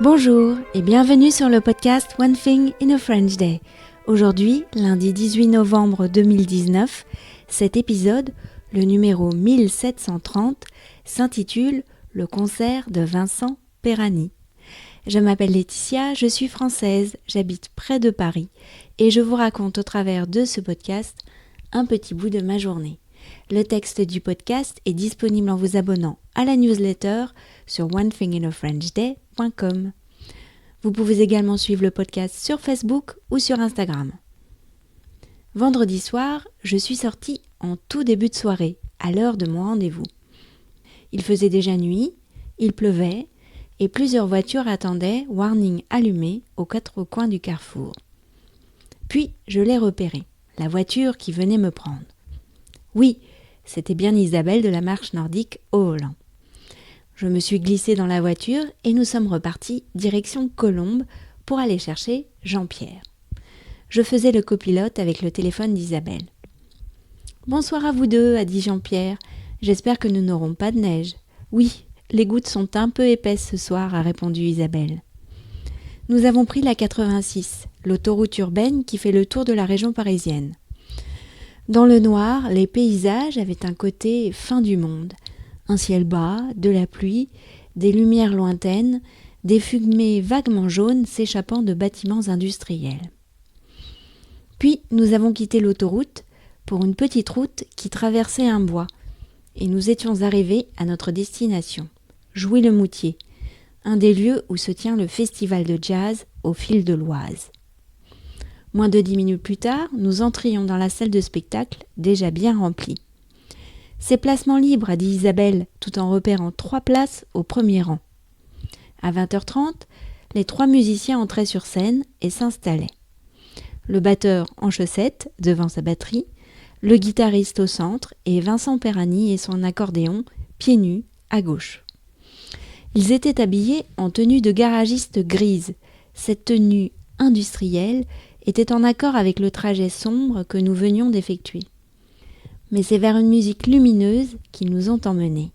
Bonjour et bienvenue sur le podcast One Thing in a French Day. Aujourd'hui, lundi 18 novembre 2019, cet épisode, le numéro 1730, s'intitule « Le concert de Vincent Perani ». Je m'appelle Laetitia, je suis française, j'habite près de Paris et je vous raconte au travers de ce podcast un petit bout de ma journée. Le texte du podcast est disponible en vous abonnant à la newsletter sur onethinginafrenchday.com. Vous pouvez également suivre le podcast sur Facebook ou sur Instagram. Vendredi soir, je suis sortie en tout début de soirée, à l'heure de mon rendez-vous. Il faisait déjà nuit, il pleuvait et plusieurs voitures attendaient, warning allumé, aux quatre coins du carrefour. Puis, je l'ai repérée, la voiture qui venait me prendre. Oui, c'était bien Isabelle de la marche nordique au volant. Je me suis glissée dans la voiture et nous sommes repartis direction Colombes pour aller chercher Jean-Pierre. Je faisais le copilote avec le téléphone d'Isabelle. « Bonsoir à vous deux », a dit Jean-Pierre. « J'espère que nous n'aurons pas de neige. »« Oui, les gouttes sont un peu épaisses ce soir », a répondu Isabelle. Nous avons pris la 86, l'autoroute urbaine qui fait le tour de la région parisienne. Dans le noir, les paysages avaient un côté fin du monde. Un ciel bas, de la pluie, des lumières lointaines, des fumées vaguement jaunes s'échappant de bâtiments industriels. Puis nous avons quitté l'autoroute pour une petite route qui traversait un bois et nous étions arrivés à notre destination, Jouy-le-Moutier, un des lieux où se tient le festival de jazz au fil de l'Oise. Moins de 10 minutes plus tard, nous entrions dans la salle de spectacle déjà bien remplie. « C'est placement libre », a dit Isabelle, tout en repérant 3 places au premier rang. À 20h30, les 3 musiciens entraient sur scène et s'installaient. Le batteur en chaussettes devant sa batterie, le guitariste au centre et Vincent Perani et son accordéon pieds nus à gauche. Ils étaient habillés en tenue de garagiste grise. Cette tenue industrielle était en accord avec le trajet sombre que nous venions d'effectuer. Mais c'est vers une musique lumineuse qu'ils nous ont emmenés.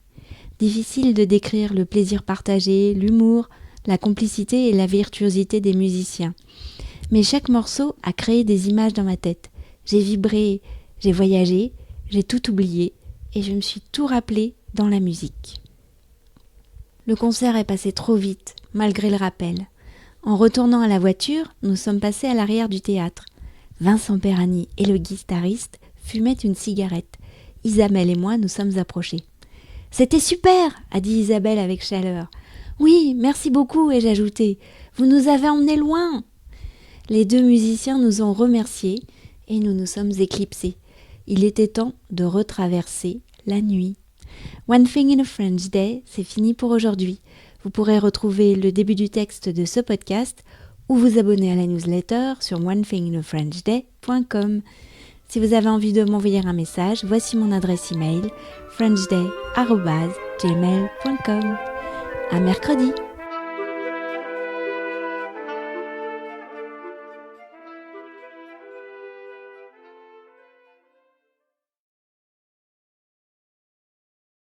Difficile de décrire le plaisir partagé, l'humour, la complicité et la virtuosité des musiciens. Mais chaque morceau a créé des images dans ma tête. J'ai vibré, j'ai voyagé, j'ai tout oublié et je me suis tout rappelé dans la musique. Le concert est passé trop vite, malgré le rappel. En retournant à la voiture, nous sommes passés à l'arrière du théâtre. Vincent Perani et le guitariste fumaient une cigarette. Isabelle et moi nous sommes approchés. « C'était super !» a dit Isabelle avec chaleur. « Oui, merci beaucoup » ai-je ajouté. « Vous nous avez emmenés loin !» Les 2 musiciens nous ont remerciés et nous nous sommes éclipsés. Il était temps de retraverser la nuit. One Thing in a French Day, c'est fini pour aujourd'hui. Vous pourrez retrouver le début du texte de ce podcast ou vous abonner à la newsletter sur onethinginafrenchday.com. Si vous avez envie de m'envoyer un message, voici mon adresse email frenchday@gmail.com. À mercredi.